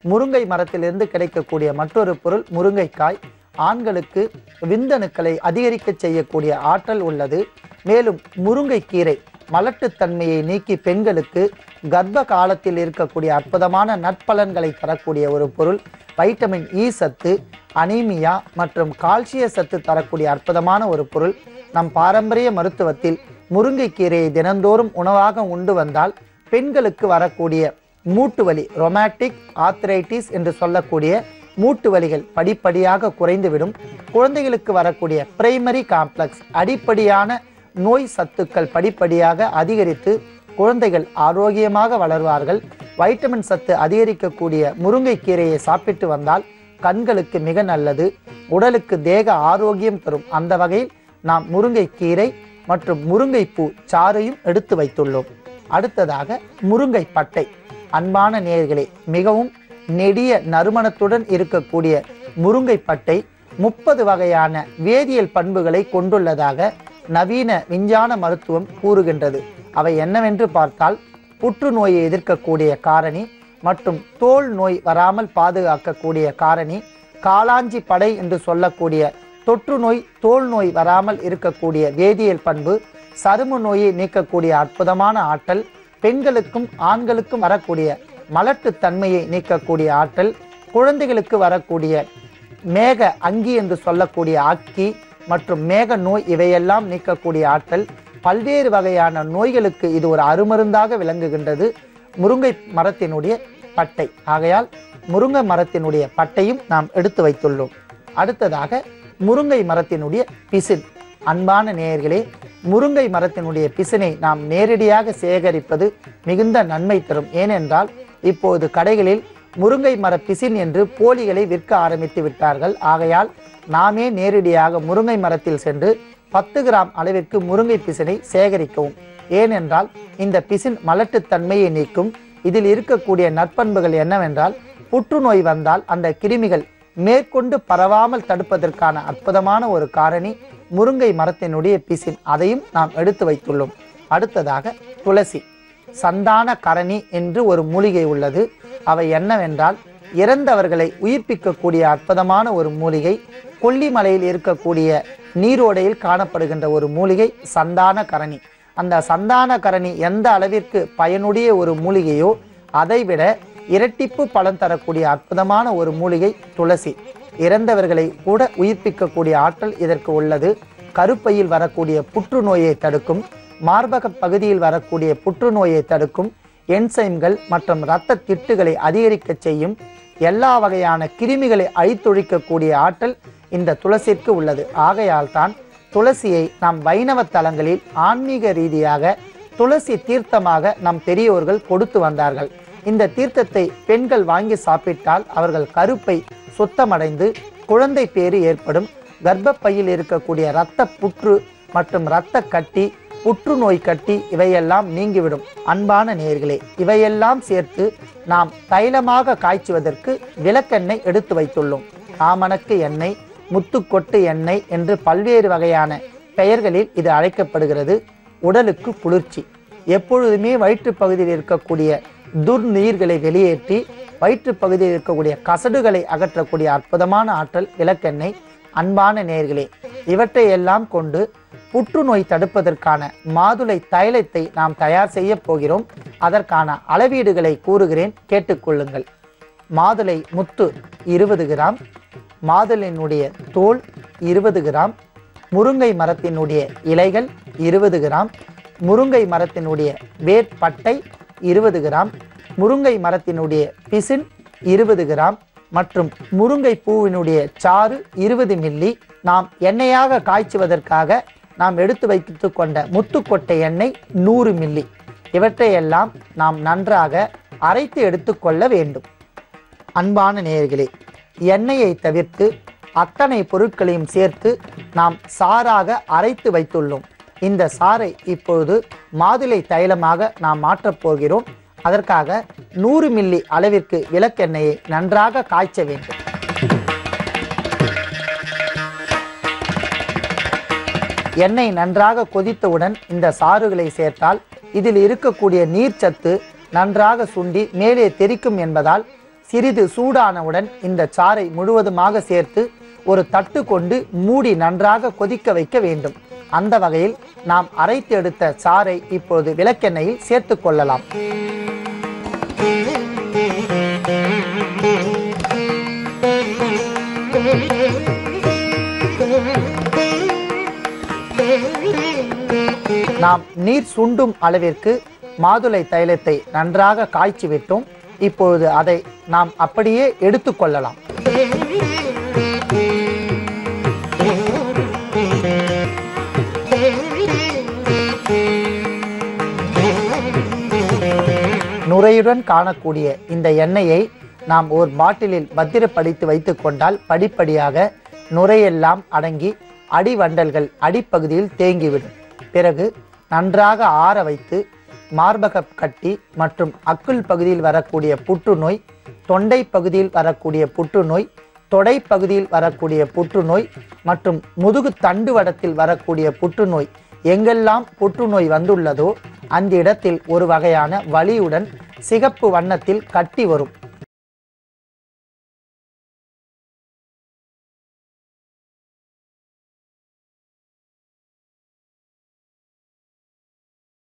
முருங்கை மரத்திலிருந்து கிடைக்கக்கூடிய மற்றொரு பொருள் முருங்கைக்காய். ஆண்களுக்கு விந்தணுக்களை அதிகரிக்க செய்யக்கூடிய ஆற்றல் உள்ளது. மேலும் முருங்கைக்கீரை மலட்டுத்தன்மையை நீக்கி பெண்களுக்கு கர்ப்ப காலத்தில் இருக்கக்கூடிய அற்புதமான நற்பலன்களை தரக்கூடிய ஒரு பொருள். வைட்டமின் இ சத்து, அனீமியா மற்றும் கால்சிய சத்து தரக்கூடிய அற்புதமான ஒரு பொருள். நம் பாரம்பரிய மருத்துவத்தில் முருங்கைக்கீரையை தினந்தோறும் உணவாக உண்டு வந்தால் பெண்களுக்கு வரக்கூடிய மூட்டு வலி, ரொமாட்டிக் ஆர்த்ரைட்டிஸ் என்று சொல்லக்கூடிய மூட்டு வலிகள் படிப்படியாக குறைந்துவிடும். குழந்தைகளுக்கு வரக்கூடிய பிரைமரி காம்ப்ளெக்ஸ், அடிப்படையான நோய் சத்துக்கள் படிப்படியாக அதிகரித்து குழந்தைகள் ஆரோக்கியமாக வளர்வார்கள். வைட்டமின் சத்து அதிகரிக்கக்கூடிய முருங்கைக்கீரையை சாப்பிட்டு வந்தால் கண்களுக்கு மிக நல்லது, உடலுக்கு தேக ஆரோக்கியம் தரும். அந்த வகையில் நாம் முருங்கைக்கீரை மற்றும் முருங்கைப்பூ சாறையும் எடுத்து வைத்துள்ளோம். அடுத்ததாக முருங்கை பட்டை. அன்பான நேயர்களே, மிகவும் நெடிய நறுமணத்துடன் இருக்கக்கூடிய முருங்கை பட்டை 30 வகையான வேதியியல் பண்புகளை கொண்டுள்ளதாக நவீன விஞ்ஞான மருத்துவம் கூறுகின்றது. அவை என்னவென்று பார்த்தால், புற்றுநோயை எதிர்க்கக்கூடிய காரணி மற்றும் தோல் நோய் வராமல் பாதுகாக்கக்கூடிய காரணி, காளாஞ்சி படை என்று சொல்லக்கூடிய தொற்று நோய் தோல் நோய் வராமல் இருக்கக்கூடிய வேதியியல் பண்பு, சரும நோயை நீக்கக்கூடிய அற்புதமான ஆற்றல், பெண்களுக்கும் ஆண்களுக்கும் வரக்கூடிய மலட்டு தன்மையை நீக்கக்கூடிய ஆற்றல், குழந்தைகளுக்கு வரக்கூடிய மேக அங்கி என்று சொல்லக்கூடிய அக்கி மற்றும் மேக நோய் இவையெல்லாம் நீக்கக்கூடிய ஆற்றல், பல்வேறு வகையான நோய்களுக்கு இது ஒரு அருமருந்தாக விளங்குகின்றது முருங்கை மரத்தினுடைய பட்டை. ஆகையால் முருங்கை மரத்தினுடைய பட்டையும் நாம் எடுத்து வைத்துள்ளோம். அடுத்ததாக முருங்கை மரத்தினுடைய பிசின். அன்பான நேயர்களே, முருங்கை மரத்தினுடைய பிசினை நாம் நேரடியாக சேகரிப்பது மிகுந்த நன்மை தரும். ஏனென்றால் இப்போது கடைகளில் முருங்கை மர பிசின் என்று போலிகளை விற்க ஆரம்பித்து விட்டார்கள். ஆகையால் நாமே நேரடியாக முருங்கை மரத்தில் சென்று 10 கிராம் அளவிற்கு முருங்கை பிசினை சேகரிக்கவும். ஏனென்றால் இந்த பிசின் மலட்டுத்தன்மையை நீக்கும். இதில் இருக்கக்கூடிய நற்பண்புகள் என்னவென்றால், புற்றுநோய் வந்தால் அந்த கிருமிகள் மேற்கொண்டு பரவாமல் தடுப்பதற்கான அற்புதமான ஒரு காரணி முருங்கை மரத்தினுடைய பிசின். அதையும் நாம் எடுத்து வைத்துள்ளோம். அடுத்ததாக துளசி. சந்தான கரணி என்று ஒரு மூலிகை உள்ளது. அவை என்னவென்றால், இறந்தவர்களை உயிர்ப்பிக்கக்கூடிய அற்புதமான ஒரு மூலிகை. கொல்லிமலையில் இருக்கக்கூடிய நீரோடையில் காணப்படுகின்ற ஒரு மூலிகை சந்தான கரணி. அந்த சந்தான கரணி எந்த அளவிற்கு பயனுடைய ஒரு மூலிகையோ அதைவிட இரட்டிப்பு பலன் தரக்கூடிய அற்புதமான ஒரு மூலிகை துளசி. இறந்தவர்களை கூட உயிர்ப்பிக்கக்கூடிய ஆற்றல் இதற்கு உள்ளது. கருப்பையில் வரக்கூடிய புற்றுநோயை தடுக்கும், மார்பக பகுதியில் வரக்கூடிய புற்றுநோயை தடுக்கும், என்சைம்கள் மற்றும் இரத்த திட்டுகளை அதிகரிக்க செய்யும், எல்லா வகையான கிருமிகளை அழித்தொழிக்கக்கூடிய ஆற்றல் இந்த துளசிற்கு உள்ளது. ஆகையால் தான் துளசியை நம் வைணவ தலங்களில் ஆன்மீக ரீதியாக துளசி தீர்த்தமாக நம் பெரியோர்கள் கொடுத்து வந்தார்கள். இந்த தீர்த்தத்தை பெண்கள் வாங்கி சாப்பிட்டால் அவர்கள் கருப்பை சுத்தமடைந்து குழந்தை பேறு ஏற்படும். கர்ப்பப்பையில் இருக்கக்கூடிய இரத்த புற்று மற்றும் இரத்த கட்டி, புற்றுநோய் கட்டி இவையெல்லாம் நீங்கிவிடும். அன்பான நேயர்களே, இவையெல்லாம் சேர்த்து நாம் தைலமாக காய்ச்சுவதற்கு விளக்கெண்ணெய் எடுத்து வைத்துள்ளோம். ஆமணக்கு எண்ணெய், முத்துக்கொட்டு எண்ணெய் என்று பல்வேறு வகையான பெயர்களில் இது அழைக்கப்படுகிறது. உடலுக்கு குளிர்ச்சி. எப்பொழுதுமே வயிற்று பகுதியில் இருக்கக்கூடிய துர்நீர்களை வெளியேற்றி வயிற்று பகுதியில் இருக்கக்கூடிய கசடுகளை அகற்றக்கூடிய அற்புதமான ஆற்றல் விளக்கெண்ணெய். அன்பான நேயர்களே, இவற்றை எல்லாம் கொண்டு புற்றுநோய் தடுப்பதற்கான மாதுளை தைலத்தை நாம் தயார் செய்ய போகிறோம். அதற்கான அளவீடுகளை கூறுகிறேன், கேட்டுக்கொள்ளுங்கள். மாதுளை முத்து 20 கிராம், மாதுளையினுடைய தோல் 20 கிராம், முருங்கை மரத்தினுடைய இலைகள் 20 கிராம், முருங்கை மரத்தினுடைய வேர்பட்டை 20 கிராம், முருங்கை மரத்தினுடைய பிசின் 20 கிராம் மற்றும் முருங்கை பூவினுடைய சாறு 20 மில்லி. நாம் எண்ணெயாக காய்ச்சுவதற்காக நாம் எடுத்து வைத்து கொண்ட முத்துக்கொட்டை எண்ணெய் 100 மில்லி. இவற்றையெல்லாம் நாம் நன்றாக அரைத்து எடுத்துக்கொள்ள வேண்டும். அன்பான நேயர்களே, எண்ணெயை தவிர்த்து அத்தனை பொருட்களையும் சேர்த்து நாம் சாறாக அரைத்து வைத்துள்ளோம். இந்த சாறை இப்பொழுது மாதுளை தைலமாக நாம் மாற்றப் போகிறோம். அதற்காக 100 மில்லி அளவிற்கு விளக்கெண்ணெயை நன்றாக காய்ச்ச வேண்டும். எண்ணெய் நன்றாக கொதித்தவுடன் இந்த சாறுகளை சேர்த்தால் இதில் இருக்கக்கூடிய நீர்ச்சத்து நன்றாக சுண்டி மேலே தெரிக்கும் என்பதால் சிறிது சூடானவுடன் இந்த சாறை முழுவதுமாக சேர்த்து ஒரு தட்டு கொண்டு மூடி நன்றாக கொதிக்க வைக்க வேண்டும். அந்த வகையில் நாம் அரைத்து எடுத்த சாறை இப்போது விளக்கெண்ணெயில் சேர்த்து கொள்ளலாம். நாம் நீர் சுண்டும் அளவிற்கு மாதுளை தைலத்தை நன்றாக காய்ச்சி விட்டோம். இப்பொழுது அதை நாம் அப்படியே எடுத்துக்கொள்ளலாம். நுரையுடன் காணக்கூடிய இந்த எண்ணெயை நாம் ஒரு பாட்டிலில் பத்திரப்படுத்தி வைத்துக் கொண்டால் படிப்படியாக நுரையெல்லாம் அடங்கி அடிவண்டல்கள் அடிப்பகுதியில் தேங்கிவிடும். பிறகு நன்றாக ஆற வைத்து மார்பக கட்டி மற்றும் அக்குள் பகுதியில் வரக்கூடிய புற்றுநோய், தொண்டை பகுதியில் வரக்கூடிய புற்றுநோய், தொடை பகுதியில் வரக்கூடிய புற்றுநோய் மற்றும் முதுகு தண்டுவடத்தில் வரக்கூடிய புற்றுநோய் எங்கெல்லாம் புற்றுநோய் வந்துள்ளதோ அந்த இடத்தில் ஒரு வகையான வலியுடன் சிகப்பு வண்ணத்தில் கட்டி வரும்.